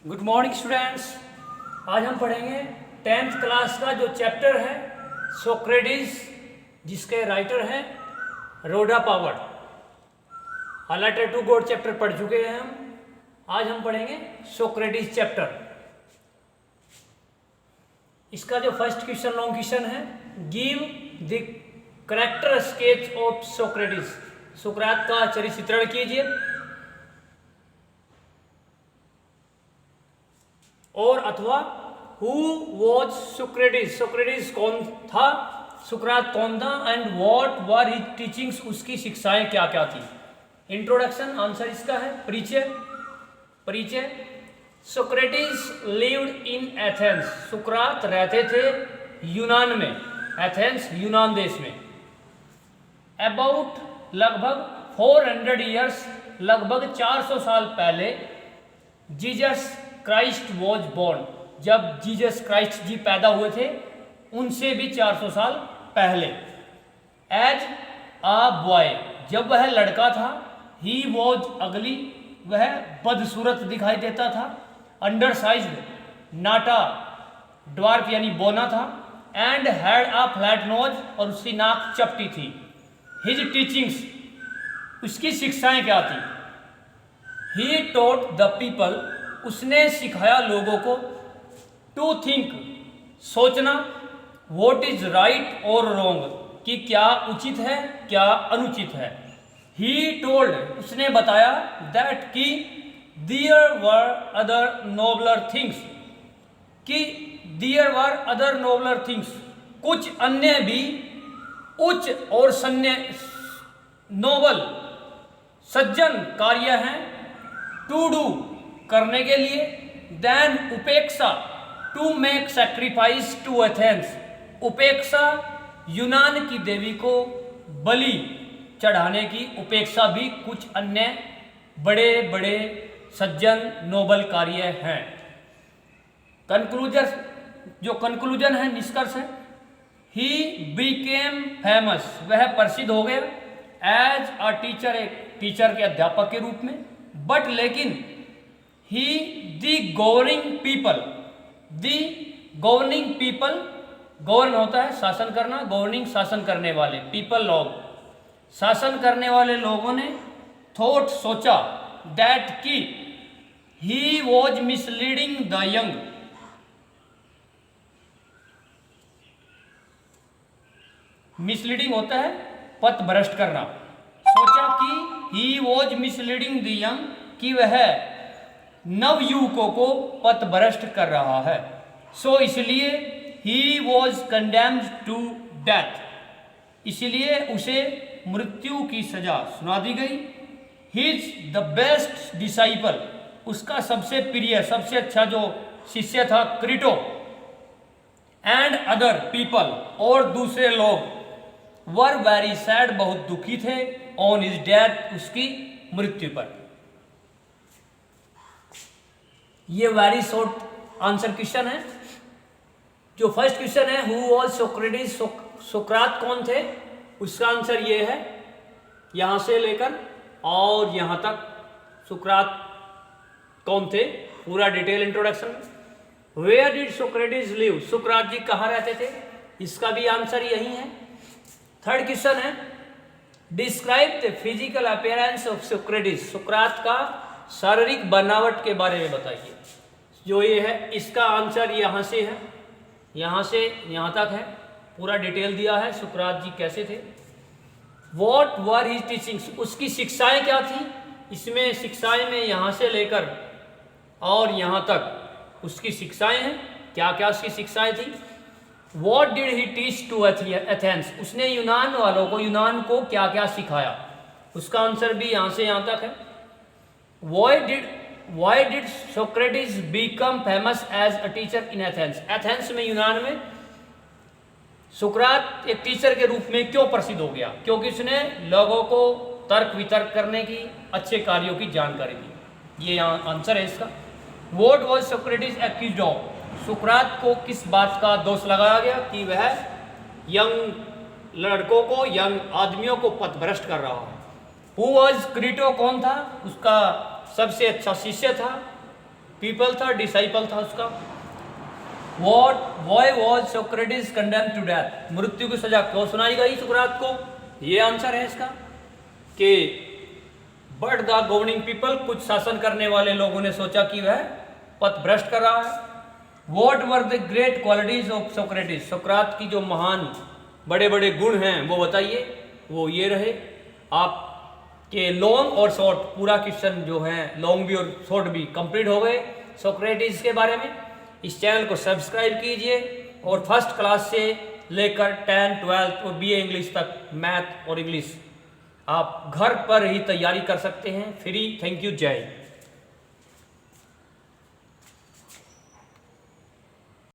Good morning students. आज हम पढ़ेंगे 10th क्लास का जो चैप्टर है सोक्रेटिस, जिसके राइटर हैं रोडा पावर। हालांकि टू गॉड चैप्टर पढ़ चुके हैं हम। आज हम पढ़ेंगे सोक्रेटिस चैप्टर। इसका जो फर्स्ट क्वेश्चन लॉन्ग क्वेश्चन है, give the character sketch of Socrates. सुकरात का चरित्र चित्रण कीजिए। और अथवा हु वॉज सोक्रेटिस, सोक्रेटिस कौन था, सुकरात कौन था, and what were his teachings, उसकी शिक्षाएं क्या क्या थी। इंट्रोडक्शन आंसर इसका है परिचय। सोक्रेटिस लिव्ड इन एथेंस, सुकरात रहते थे यूनान में, एथेंस यूनान देश में। अबाउट लगभग 400 ईयर्स, लगभग 400 साल पहले, जीसस क्राइस्ट वॉज बोर्न, जब जीसस क्राइस्ट जी पैदा हुए थे उनसे भी 400 साल पहले। एज आ बॉय, जब वह लड़का था, ही वॉज अगली, वह बदसूरत दिखाई देता था। अंडर साइज्ड, नाटा, ड्वार्फ यानी बोना था। And had a flat nose, और उसकी नाक चपटी थी। हिज टीचिंग्स, उसकी शिक्षाएं क्या थी। ही टॉट द पीपल, उसने सिखाया लोगों को। टू थिंक, सोचना। वॉट इज राइट और रॉन्ग, कि क्या उचित है क्या अनुचित है। ही टोल्ड, उसने बताया। दैट कि there were other nobler things, कि there were other nobler things, कुछ अन्य भी उच्च और नोबल सज्जन कार्य हैं। टू डू, करने के लिए। देन उपेक्षा, to make sacrifice to Athens, उपेक्षा यूनान की देवी को बलि चढ़ाने की उपेक्षा भी कुछ अन्य बड़े बड़े सज्जन नोबल कार्य हैं। कंक्लूजन, जो कंक्लूजन है, निष्कर्ष है। ही बिकेम फेमस, वह प्रसिद्ध हो गया। एज अ टीचर, एक टीचर के अध्यापक के रूप में। बट लेकिन ही दी गवर्निंग पीपल, गवर्न होता है शासन करना, गवर्निंग शासन करने वाले, पीपल लोग, शासन करने वाले लोगों ने थॉट सोचा। दैट की he was misleading the young, misleading होता है पथ भ्रष्ट करना। सोचा कि he was misleading the young, कि वह नवयुवकों को पथ भ्रष्ट कर रहा है। सो इसलिए he was condemned to death, इसलिए उसे मृत्यु की सजा सुना दी गई। हिज द बेस्ट डिसाइपल, उसका सबसे प्रिय, सबसे अच्छा जो शिष्य था क्रीटो। एंड अदर पीपल, और दूसरे लोग, वर वेरी सैड, बहुत दुखी थे। ऑन हिज डेथ, उसकी मृत्यु पर। ये वेरी शॉर्ट आंसर क्वेश्चन है। जो फर्स्ट क्वेश्चन है, हु वॉज सोक्रेटिस, सुकरात कौन थे, उसका आंसर ये है। यहां से लेकर और यहां तक सुकरात कौन थे, पूरा detail introduction. Where did Socrates live, सुकरात जी कहाँ रहते थे, इसका भी आंसर यही है। थर्ड क्वेश्चन है, describe the physical appearance of Socrates, सुकरात का शारीरिक बनावट के बारे में बताइए। जो ये है, इसका आंसर यहाँ से है, यहाँ से यहाँ तक है, पूरा डिटेल दिया है सुकरात जी कैसे थे। वॉट वर हिज टीचिंग्स, उसकी शिक्षाएं क्या थी। इसमें शिक्षाएं में यहाँ से लेकर और यहाँ तक उसकी शिक्षाएं हैं, क्या क्या उसकी शिक्षाएं थी। What did he teach to Athens, उसने यूनान वालों को, यूनान को क्या क्या सिखाया, उसका आंसर भी यहाँ से यहाँ तक है। Why did Socrates become famous as a teacher in Athens? Athens में, यूनान में सुकरात एक टीचर के रूप में क्यों प्रसिद्ध हो गया, क्योंकि उसने लोगों को तर्क वितर्क करने की, अच्छे कार्यों की जानकारी दी। ये यहाँ आंसर है इसका। What was Socrates accused of? सुकरात को किस बात का दोष लगाया गया कि वह यंग लड़कों को, यंग आदमियों को पथभ्रष्ट कर रहा है। Who was क्रीटो, कौन था, उसका सबसे अच्छा शिष्य था। पीपल था, डिसाइपल था उसका। What why was Socrates condemned to death? मृत्यु की सजा क्यों सुनाई गई सुकरात को? ये आंसर है इसका कि बट द गवर्निंग पीपल, कुछ शासन करने वाले लोगों ने सोचा कि वह पथ भ्रष्ट कर रहा है। What were the great qualities of Socrates? सोक्रात की जो महान बड़े बड़े गुण हैं वो बताइए। वो ये रहे आपके लॉन्ग और शॉर्ट, पूरा क्वेश्चन जो है लॉन्ग भी और शॉर्ट भी कंप्लीट हो गए सोक्रेटिस के बारे में। इस चैनल को सब्सक्राइब कीजिए और फर्स्ट क्लास से लेकर 10, 12 और BA इंग्लिश तक मैथ और इंग्लिश आप घर पर ही तैयारी कर सकते हैं फ्री। थैंक यू, जय हिंद।